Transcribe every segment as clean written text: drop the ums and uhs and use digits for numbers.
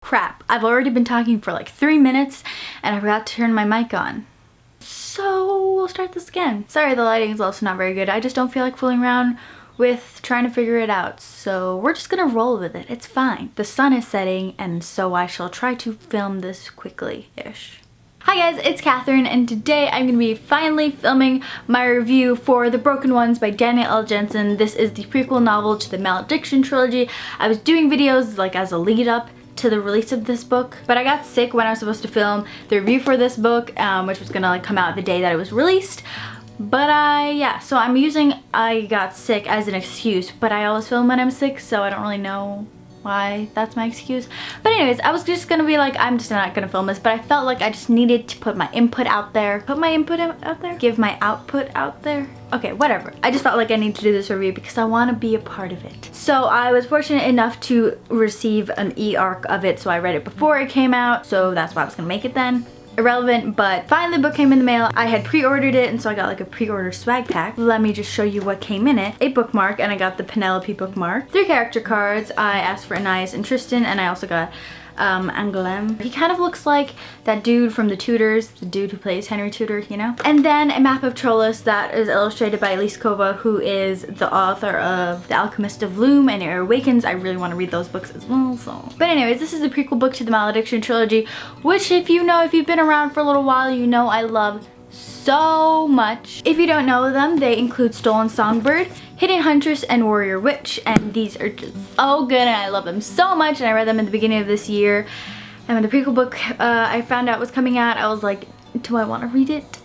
crap, I've already been talking for like 3 minutes and I forgot to turn my mic on. So we'll start this again. Sorry, the lighting is also not very good. I just don't feel like fooling around with trying to figure it out. So we're just gonna roll with it. It's fine. The sun is setting and so I shall try to film this quickly-ish. Hi guys, it's Catherine and today I'm going to be finally filming my review for The Broken Ones by Danielle Jensen. This is the prequel novel to the Malediction trilogy. I was doing videos like as a lead up to the release of this book, but I got sick when I was supposed to film the review for this book, which was gonna like come out the day that it was released. But so I'm using I got sick as an excuse, but I always film when I'm sick, so I don't really know why that's my excuse. But anyways, I was just gonna be like, I'm just not gonna film this, but I felt like I just needed to put my input out there. Put my input out there? Give my output out there? Okay, whatever. I just felt like I need to do this review because I want to be a part of it. So I was fortunate enough to receive an e-arc of it, so I read it before it came out, so that's why I was gonna make it then. Irrelevant, but finally the book came in the mail. I had pre-ordered it and so I got like a pre-order swag pack. Let me just show you what came in it. A bookmark, and I got the Penelope bookmark. 3 character cards. I asked for Anais and Tristan, and I also got Angoulême. He kind of looks like that dude from the Tudors, the dude who plays Henry Tudor, you know? And then a map of Trollus that is illustrated by Elise Kova, who is the author of The Alchemist of Loom and Air Awakens. I really want to read those books as well, so. But anyways, this is the prequel book to the Malediction trilogy, which if you've been around for a little while, you know I love so much. If you don't know them, they include Stolen Songbird, Hidden Huntress, and Warrior Witch, and these are just so good and I love them so much, and I read them at the beginning of this year. And when the prequel book I found out was coming out, I was like, do I want to read it?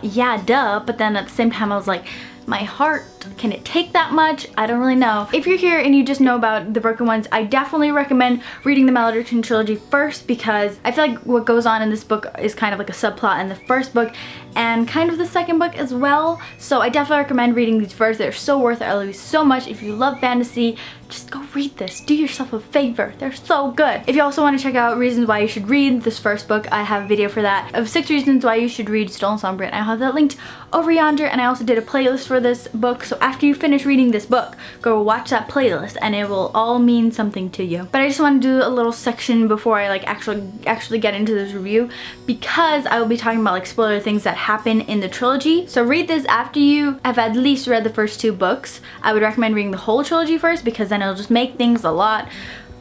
Yeah, duh, but then at the same time I was like, my heart, can it take that much? I don't really know. If you're here and you just know about The Broken Ones, I definitely recommend reading the Malediction trilogy first, because I feel like what goes on in this book is kind of like a subplot in the first book and kind of the second book as well. So I definitely recommend reading these first. They're so worth it. I love you so much. If you love fantasy, just go read this. Do yourself a favor. They're so good. If you also want to check out reasons why you should read this first book, I have a video for that of 6 reasons why you should read Stolen Songbird. I have that linked over yonder, and I also did a playlist for this book. So after you finish reading this book, go watch that playlist and it will all mean something to you. But I just want to do a little section before I like actually get into this review, because I will be talking about like spoiler things that happen in the trilogy. So read this after you have at least read the first 2 books. I would recommend reading the whole trilogy first, because then it'll just make things a lot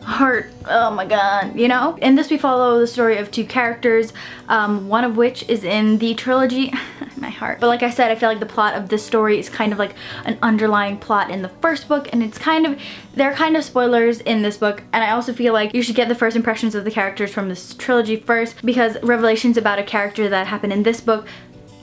hard. Oh my god, you know? In this we follow the story of 2 characters, one of which is in the trilogy. My heart. But like I said, I feel like the plot of this story is kind of like an underlying plot in the first book, and it's kind of, they're kind of spoilers in this book, and I also feel like you should get the first impressions of the characters from this trilogy first, because revelations about a character that happen in this book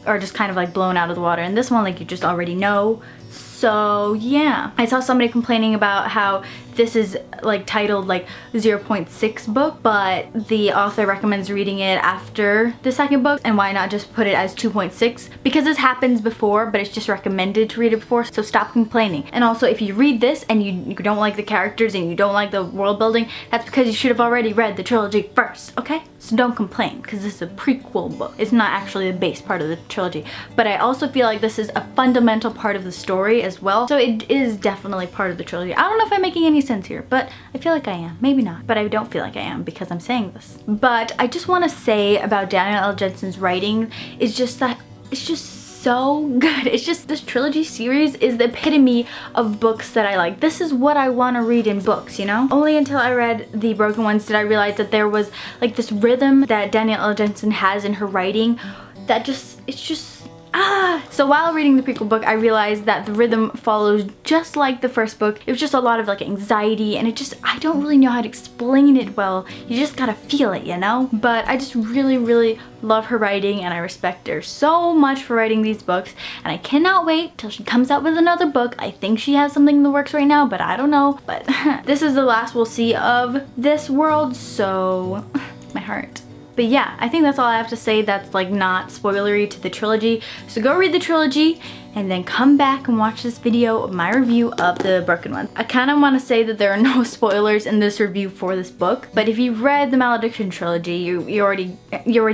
are just kind of like blown out of the water. In this one, like, you just already know. So yeah, I saw somebody complaining about how this is like titled like 0.6 book, but the author recommends reading it after the second book, and why not just put it as 2.6, because this happens before, but it's just recommended to read it before, so stop complaining. And also, if you read this and you don't like the characters and you don't like the world building, that's because you should have already read the trilogy first, okay? So don't complain, because this is a prequel book. It's not actually the base part of the trilogy, but I also feel like this is a fundamental part of the story as well, so it is definitely part of the trilogy. I don't know if I'm making any sense here, but I feel like I am. Maybe not, but I don't feel like I am because I'm saying this. But I just want to say about Danielle Jensen's writing is just that it's just so good. It's just, this trilogy series is the epitome of books that I like. This is what I want to read in books, you know? Only until I read The Broken Ones did I realize that there was like this rhythm that Danielle Jensen has in her writing that just, it's just, so while reading the prequel book, I realized that the rhythm follows just like the first book. It was just a lot of like anxiety, and it just, I don't really know how to explain it well. You just gotta feel it, you know? But I just really love her writing, and I respect her so much for writing these books, and I cannot wait till she comes out with another book. I think she has something in the works right now, but I don't know. But this is the last we'll see of this world, so my heart. But yeah, I think that's all I have to say that's like not spoilery to the trilogy. So go read the trilogy and then come back and watch this video of my review of The Broken Ones. I kind of want to say that there are no spoilers in this review for this book, but if you've read the Malediction trilogy, you already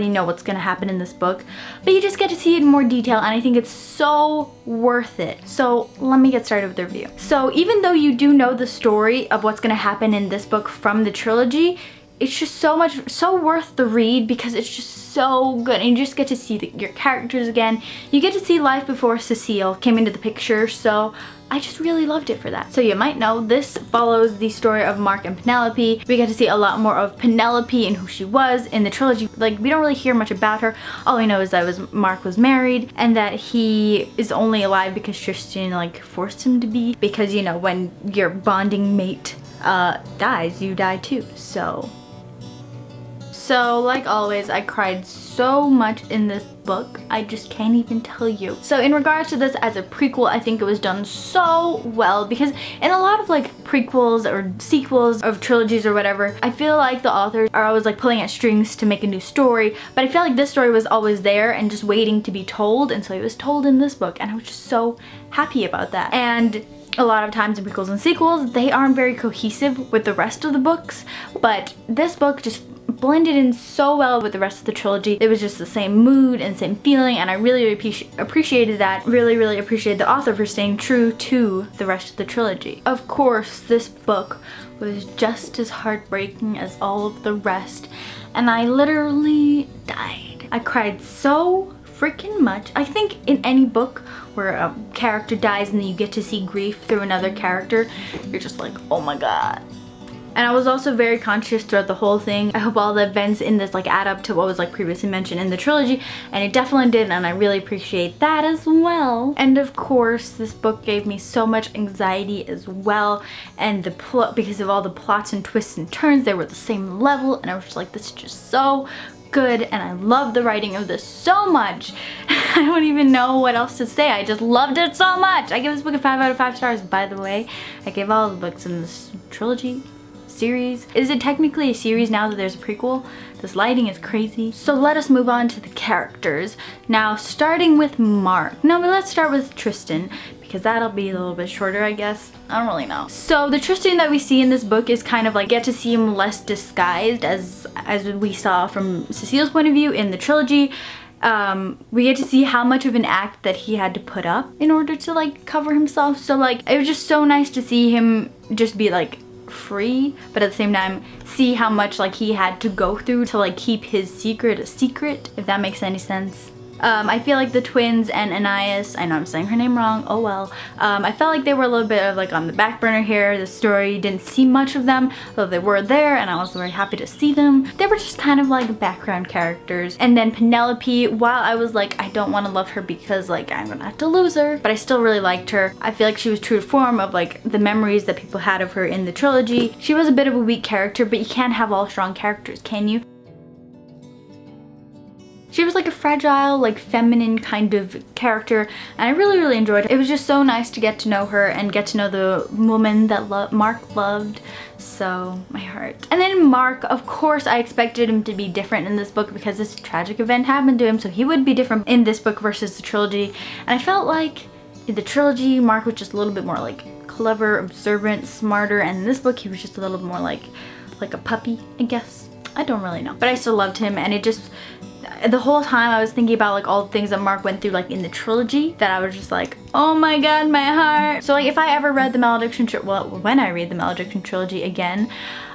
know what's going to happen in this book, but you just get to see it in more detail, and I think it's so worth it. So let me get started with the review. So even though you do know the story of what's going to happen in this book from the trilogy, it's just so worth the read because it's just so good, and you just get to see your characters again. You get to see life before Cecile came into the picture, so I just really loved it for that. So you might know this follows the story of Mark and Penelope. We get to see a lot more of Penelope and who she was in the trilogy. Like, we don't really hear much about her. All we know is that Mark was married and that he is only alive because Tristan like forced him to be, because you know, when your bonding mate dies, you die too. So like always, I cried so much in this book, I just can't even tell you. So in regards to this as a prequel, I think it was done so well, because in a lot of like prequels or sequels of trilogies or whatever, I feel like the authors are always like pulling at strings to make a new story, but I feel like this story was always there and just waiting to be told, and so it was told in this book, and I was just so happy about that. And a lot of times in prequels and sequels, they aren't very cohesive with the rest of the books, but this book just blended in so well with the rest of the trilogy. It was just the same mood and same feeling, and I really appreciated that. Really appreciated the author for staying true to the rest of the trilogy. Of course, this book was just as heartbreaking as all of the rest, and I literally died. I cried so freaking much. I think in any book where a character dies and then you get to see grief through another character, you're just like, oh my god. And I was also very conscious throughout the whole thing. I hope all the events in this like add up to what was like previously mentioned in the trilogy, and it definitely did, and I really appreciate that as well. And of course, this book gave me so much anxiety as well, and the plot, because of all the plots and twists and turns, they were at the same level, and I was just like, this is just so good, and I love the writing of this so much. I don't even know what else to say. I just loved it so much. I give this book a 5 out of 5 stars, by the way. I gave all the books in this trilogy series. Is it technically a series now that there's a prequel? This lighting is crazy. So let us move on to the characters. Now, starting with Mark. No, but let's start with Tristan, because that'll be a little bit shorter, I guess. I don't really know. So the Tristan that we see in this book is kind of like, get to see him less disguised as we saw from Cecile's point of view in the trilogy. We get to see how much of an act that he had to put up in order to like cover himself. So like, it was just so nice to see him just be like free, but at the same time see how much like he had to go through to like keep his secret a secret, if that makes any sense. I feel like the twins and Anais, I know I'm saying her name wrong, oh well, I felt like they were a little bit of like on the back burner here. The story didn't see much of them, though they were there, and I was very happy to see them. They were just kind of like background characters. And then Penelope, while I was like, I don't want to love her because like I'm gonna have to lose her, but I still really liked her. I feel like she was true to form of like the memories that people had of her in the trilogy. She was a bit of a weak character, but you can't have all strong characters, can you? She was like a fragile, like feminine kind of character, and I really enjoyed it. It was just so nice to get to know her and get to know the woman that Mark loved. So, my heart. And then Mark, of course I expected him to be different in this book because this tragic event happened to him, so he would be different in this book versus the trilogy. And I felt like in the trilogy, Mark was just a little bit more like clever, observant, smarter, and in this book he was just a little bit more like a puppy, I guess. I don't really know. But I still loved him, and it just, the whole time I was thinking about like all the things that Mark went through like in the trilogy, that I was just like, oh my god, my heart. So like if I ever read the Malediction when I read the Malediction trilogy again,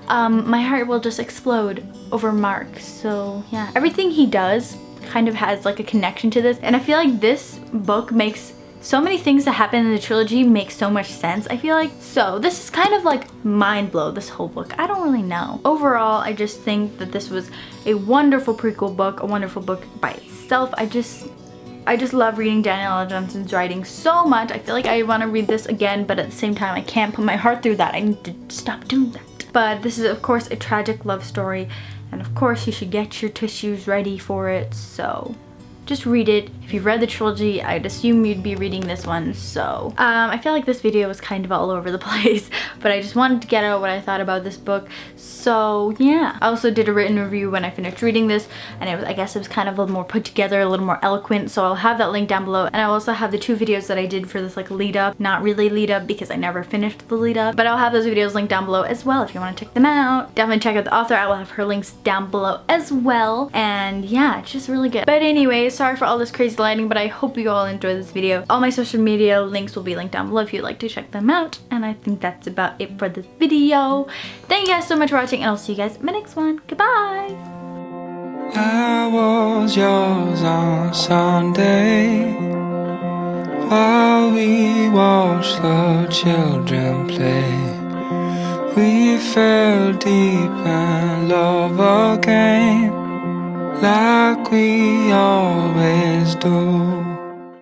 my heart will just explode over Mark. So yeah, everything he does kind of has like a connection to this, and I feel like this book makes so many things that happen in the trilogy make so much sense, I feel like. So this is kind of like mind blow, this whole book. I don't really know. Overall, I just think that this was a wonderful prequel book, a wonderful book by itself. I just love reading Danielle Johnson's writing so much. I feel like I want to read this again, but at the same time I can't put my heart through that. I need to stop doing that. But this is of course a tragic love story, and of course you should get your tissues ready for it, so just read it. If you've read the trilogy, I'd assume you'd be reading this one. So I feel like this video was kind of all over the place, but I just wanted to get out what I thought about this book. So yeah, I also did a written review when I finished reading this, and I guess it was kind of a little more put together, a little more eloquent, so I'll have that link down below. And I also have the 2 videos that I did for this like lead up, not really lead up because I never finished the lead up, but I'll have those videos linked down below as well if you want to check them out. Definitely check out the author. I will have her links down below as well, and yeah, it's just really good. But anyways, sorry for all this crazy lighting, but I hope you all enjoyed this video. All my social media links will be linked down below if you'd like to check them out. And I think that's about it for this video. Thank you guys so much for watching, and I'll see you guys in my next one. Goodbye! I was yours on Sunday, while we watched the children play. We fell deep in love again, like we always do.